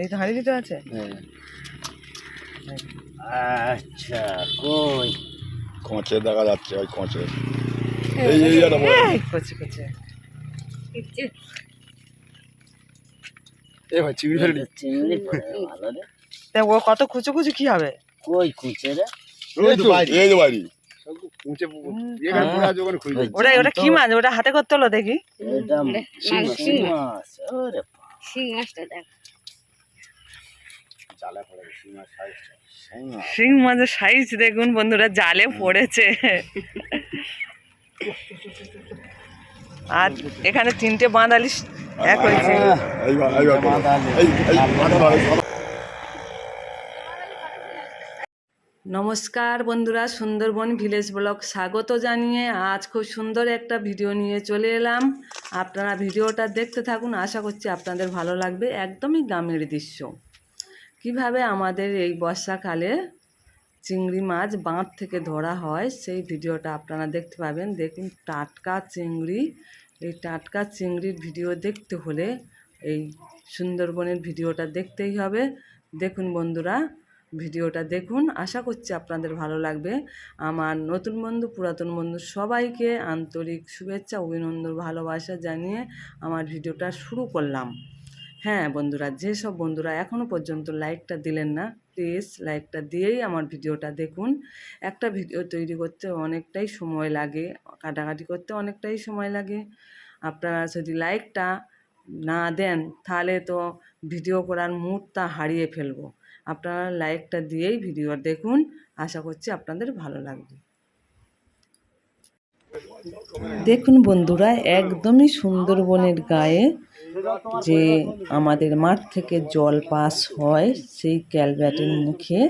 এই তো হাঁড়ির ভিতরে আছে। আচ্ছা কই খোঁচে দেখা যাচ্ছে, ওই খোঁচে কচি কচি ভাই চিংড়ি ফেলে চিংড়ি পড়ে ভালো রে। তা ও কত কুচো কুচো কি হবে? কই কুচে রে? এই তো বাড়ি ওটা ওটা কি মাছ? ওটা হাতে করতে হলো দেখি। এটা শিং মাছ। ওরে শিং মাছটা দেখ। জালে পড়ে শিং মাছ সাইজ। শিং মাছের সাইজ দেখুন বন্ধুরা, জালে পড়েছে। আর এখানে 3টে বাঙালি এক হয়েছে। নমস্কার বন্ধুরা, সুন্দরবন ভিলেজ ব্লগ স্বাগত জানিয়ে আজ খুব সুন্দর একটা ভিডিও নিয়ে চলে এলাম। আপনারা ভিডিওটা দেখতে থাকুন, আশা করছি আপনাদের ভালো লাগবে। একদমই গ্রামের দৃশ্য, কিভাবে আমাদের এই বর্ষাকালে চিংড়ি মাছ বাঁধ থেকে ধরা হয় সেই ভিডিওটা আপনারা দেখতে পাবেন। দেখুন টাটকা চিংড়ি। এই টাটকা চিংড়ির ভিডিও দেখতে হলে এই সুন্দরবনের ভিডিওটা দেখতেই হবে। দেখুন বন্ধুরা, ভিডিওটা দেখুন, আশা করছি আপনাদের ভালো লাগবে। আমার নতুন বন্ধু পুরাতন বন্ধু সবাইকে আন্তরিক শুভেচ্ছা অভিনন্দন ভালোবাসা জানিয়ে আমার ভিডিওটা শুরু করলাম। হ্যাঁ বন্ধুরা, যেসব বন্ধুরা এখনও পর্যন্ত লাইকটা দিলেন না, প্লিজ লাইকটা দিয়েই আমার ভিডিওটা দেখুন। একটা ভিডিও তৈরি করতে অনেকটাই সময় লাগে, কাটাকাটি করতে অনেকটাই সময় লাগে। আপনারা যদি লাইকটা না দেন তাহলে তো ভিডিও করার মুডটা হারিয়ে ফেলবো। আপনারা লাইকটা দিয়েই ভিডিও দেখুন, আশা করছি আপনাদের ভালো লাগবে। দেখুন বন্ধুরা, একদমই সুন্দরবনের গায়ে যে আমাদের মাঠ থেকে জল পাস হয় সেই ক্যালভার্টের মুখে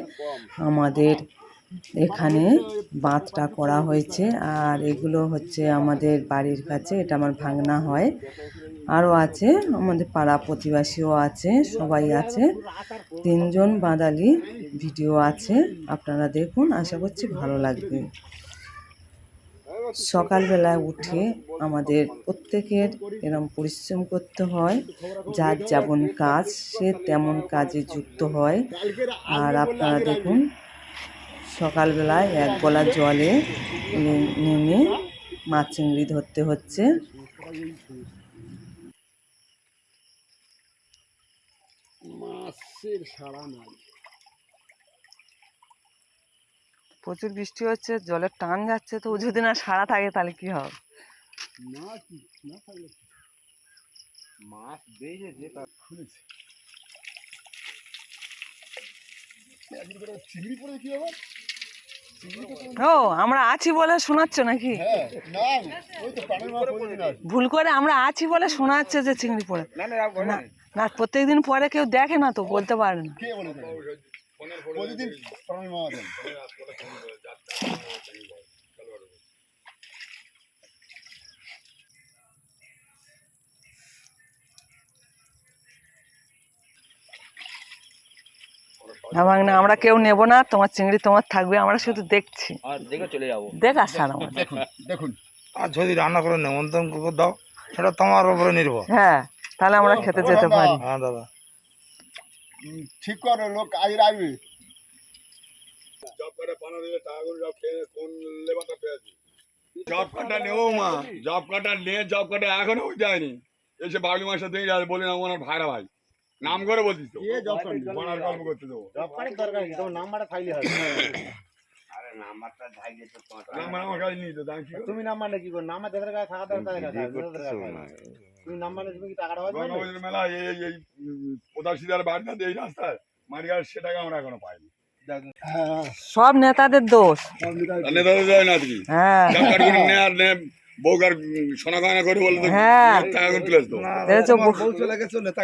আমাদের এখানে বাঁধটা করা হয়েছে। আর এগুলো হচ্ছে আমাদের বাড়ির কাছে, এটা আমার ভাগনা হয়, আরও আছে আমাদের পাড়া প্রতিবেশীও আছে, সবাই আছে। 3জন বাঙালি ভিডিও আছে, আপনারা দেখুন, আশা করছি ভালো লাগবে। সকালবেলায় উঠে আমাদের প্রত্যেকের এরম পরিশ্রম করতে হয়, যার যেমন কাজ সে তেমন কাজে যুক্ত হয়। আর আপনারা দেখুন সকালবেলায় এক গলা জলে নেমে মাছ চিংড়ি ধরতে হচ্ছে। মাছের সারা নাই, প্রচুর বৃষ্টি হচ্ছে, জলের টান যাচ্ছে, তো যদি না সারা থাকে তাহলে কি হবে? মাছ বেরিয়েছে তার খুলেছে। চিংড়ি পড়ে কি হবে? ও আমরা আছি বলে শোনাচ্ছ নাকি? ভুল করে আমরা আছি বলে শোনাচ্ছে যে চিংড়ি পড়ে। না না, প্রত্যেকদিন পরে কেউ দেখে না তো বলতে পারে না। না আমরা কেউ নেব না, তোমার চিংড়ি তোমার থাকবে, আমরা শুধু দেখছি, দেখে চলে যাবো। দেখ আসার আমার। দেখুন, আর যদি রান্না করে নেমন্তন্ন করে দাও সেটা তোমার উপরে নির্ভর। হ্যাঁ, তাহলে আমরা খেতে যেতে পারি। হ্যাঁ দাদা, ঠিক করো, লোক কাজে রাখবে। জব কার্ডে পানা দিলে টাকা করে জব খেয়ে কোন লেবারটা পেয়েছি। জব কার্ডটা নেবো মা, জব কার্ডটা নিয়ে জব কার্ডে এখনো হয়ে যায়নি। এসে বাবলি মাসে দিয়ে যাবে, বলি না ওনার ভাইরা ভাই নাম করে বলছিস তো বানার গল্প করতে দেবো। জব কার্ডের দরকার কি, তোমার নাম্বারটা থাকলে হবে। আরে নাম্বারটা ধাইলে তো নাম্বার আমার কাছে নিয়ে যেতে, আমি কি তুমি নাম্বারটা কি করো? নাম্বার যাদের কাছে থাকা দরকার তুমি নাম্বার তুমি কি টাকাটা হবে? গঙ্গাবতীর মেলা এই এই প্রতাশীদার বাড়িটা এই রাস্তায় মারিয়ার, সেটাকে আমরা এখনো পাইনি। সব নেতাদের দোষ। নেতাদের যায় না তুমি, হ্যাঁ জব কার্ড করে নে আর নে বউকার সোনা গয়না করে বলে তো হ্যাঁ। টাকা করে তুলে তো বউ চলে গেছে নেতা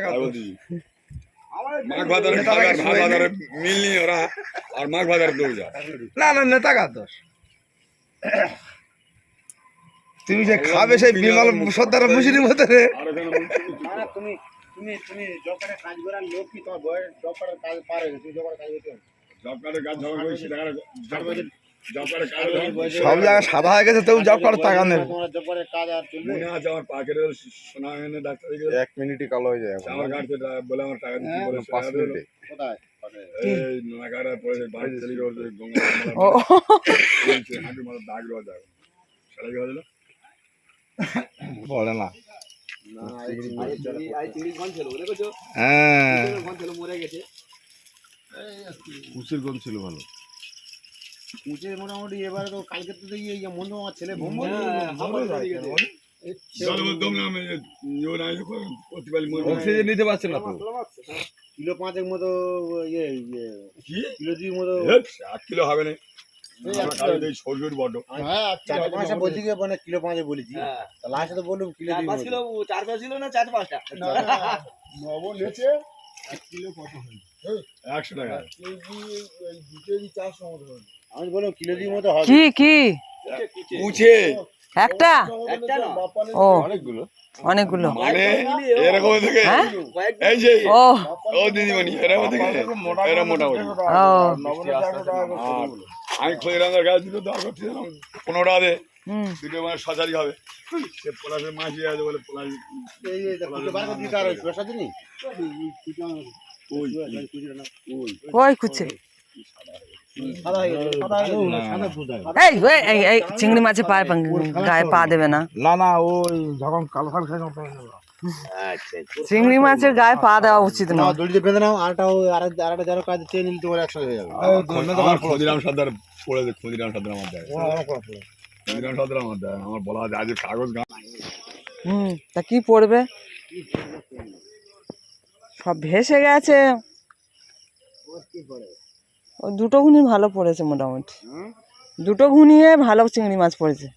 মাঘ বাজারে টাকার ভাগ বাজারে মিলনি ওরা, আর মাঘ বাজারে দৌড় যায়। না না নেতা কার দোষ? তুমি যে খাবে সেই বিমল সর্দার মুসির মতো রে। তুমি তুমি তুমি জব কার্ডে কাজ করার লোক কি তোমার বয়স জব কার্ডের কাজ পার হয়ে গেছে? জব কার্ডের কাজ জব কার্ডের কাজ জমা করে সেটা জব কার্ডের কাজ সব জায়গায় সাদা হয়ে গেছে তেও জব কার্ডের টাকা নেবে। তোমার জব কার্ডের কাজ আর চলবে? মনে আছে আমার পাকের সোনা এনে ডাক্তার 1 মিনিটই কালো হয়ে যায় এখন। আমার কাছে বলে আমার টাকা দিতে বলে 5 মিনিটে। কোথায়? এই নাগারা পড়ে বাড়ি চলে গেছে গঙ্গা ও হাঁটু মাথা দাগ রয়ে যায় সারা কি হলো বলে না। না, এই চিংড়ি কোন ছিল দেখেছো? হ্যাঁ কোন ছিল মরে গেছে। কুচির গম ছিল ভালো। কুচে মোটামুটি এবারে তো কালকে তো দেখি এই মন্দ আমার ছেলে বোম্ব জল দম না আমি ইও না ইও প্রতিবালি মরে অক্সিজেন নিতে পারছে না তো। কিলো 5 মতো ইয়ে কি কিলো 2 মতো 1 কিলো হবে না আমার কাছে এই সরষের বড় হ্যাঁ 4-5টা বলছি কি মানে কিলো 5 বলেছি তা লাস্টে তো বললাম কিলো 2 5 কিলো 4-5 ছিল না 4-5টা নব লেছে 1 কিলো কত হয় 100 টাকা কেজি এই 2 কেজি 400 মতো হবে আমি বললাম কিলো 2 মতো হবে কি কি উঠে একটা একটা না ও অনেকগুলো। অনেকগুলো মানে এরকম থেকে হ্যাঁ? এই যে ও ও দিদিমণি এরকম থেকে এরকম মোটামুটি ও আমি খোঁজরাঙ্গার গাছ দুটো দর করছিলাম 15 টাকা দে হুম দুটো মানে সজারি হবে সে পলাশের মাঝি আছে বলে পলাশ এই যে কুচে বার করে দিতে আর পয়সা দিনি কই কুচে সাদা হয়ে গেছে সাদা হয়ে গেছে সাদা ফুটায় এই চিংড়ি মাছের পায়ে গায়ে পা দেবে না না না ওই যখন কালো খাল খাই তখন চিংড়ি মাছের গায়ে পা দেওয়া উচিত না না দড়িতে বেঁধে নাও আরটা আরেকটা যারো কাজ চেয়ে নিলে তোমার একসাথে হয়ে যাবে আমার ক্ষুদিরাম সর্দার পড়েছে ক্ষুদিরাম সর্দার আমার দেয় ক্ষুদিরাম সর্দার আমার দেয় আমার বলা আছে আজ কাগজ গান হুম তা কি পড়বে সব ভেসে গেছে ও দুটো ঘুনি ভালো পড়েছে মোটামুটি দুটো ঘুনিয়ে ভালো চিংড়ি মাছ পড়েছে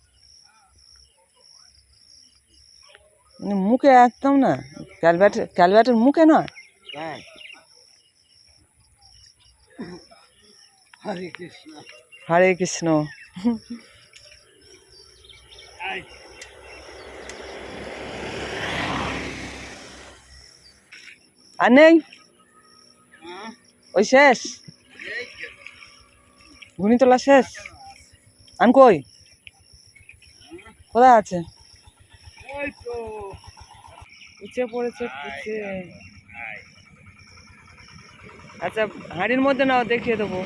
মানে মুখে একদম না ক্যালবাটের মুখে নয় হরে কৃষ্ণ আর নেই ওই শেষ ঘুনি তোলা শেষ আন কই কোথায় আছে কুচে পড়েছে কুচে আচ্ছা হাঁড়ির মধ্যে নাও দেখিয়ে দেবো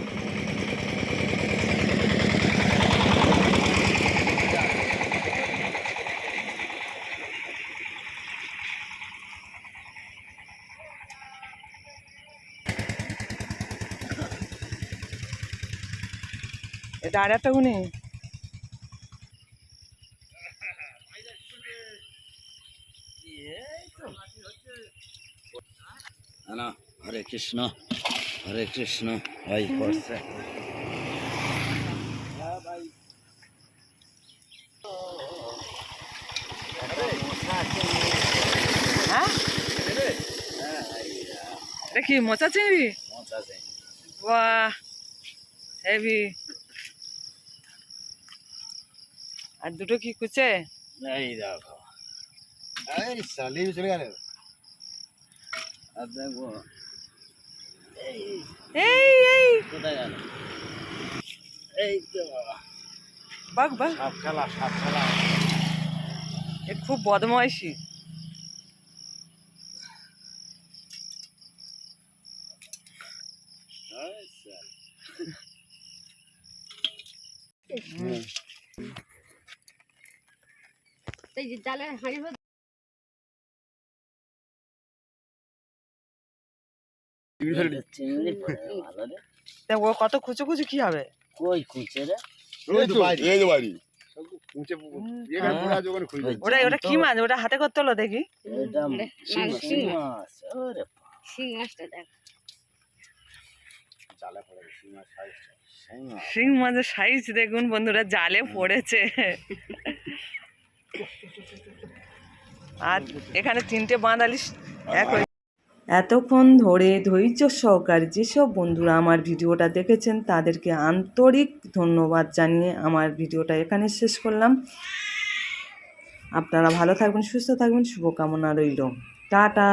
এটা আর একটা গুনি না হরে কৃষ্ণ ভাই করছে হ্যাঁ এটা কি মোচা চিংড়ি বাহ হেভি আর দুটো কি কুচে এই দেখো এই সালি চলে গেল আর দেখো এই কোথায় গেল এই তো বাঘ সাপ খেলা এ খুব বদমাইশি জালে হাঁড়ি চিংড়ি পড়ে ভালো রে তা ও কত কুচো কুচো কি হবে কই কুচে রে এই তো বাড়ি কুচে এটা পুরা যখন খুঁজে ওটা কি মাছ ওটা হাতে করতে হলো দেখি এটা শিং মাছ ওরে শিং মাছটা দেখ জালে পড়ে শিং মাছ সাইজটা শিং মাছ শিং মাছের সাইজ দেখুন বন্ধুরা জালে পড়েছে আর এখানে 3টে বাঁধালি এক এতক্ষণ ধরে ধৈর্য সহকারে যেসব বন্ধুরা আমার ভিডিওটা দেখেছেন তাদেরকে আন্তরিক ধন্যবাদ জানিয়ে আমার ভিডিওটা এখানে শেষ করলাম আপনারা ভালো থাকবেন সুস্থ থাকবেন শুভকামনা রইল টাটা।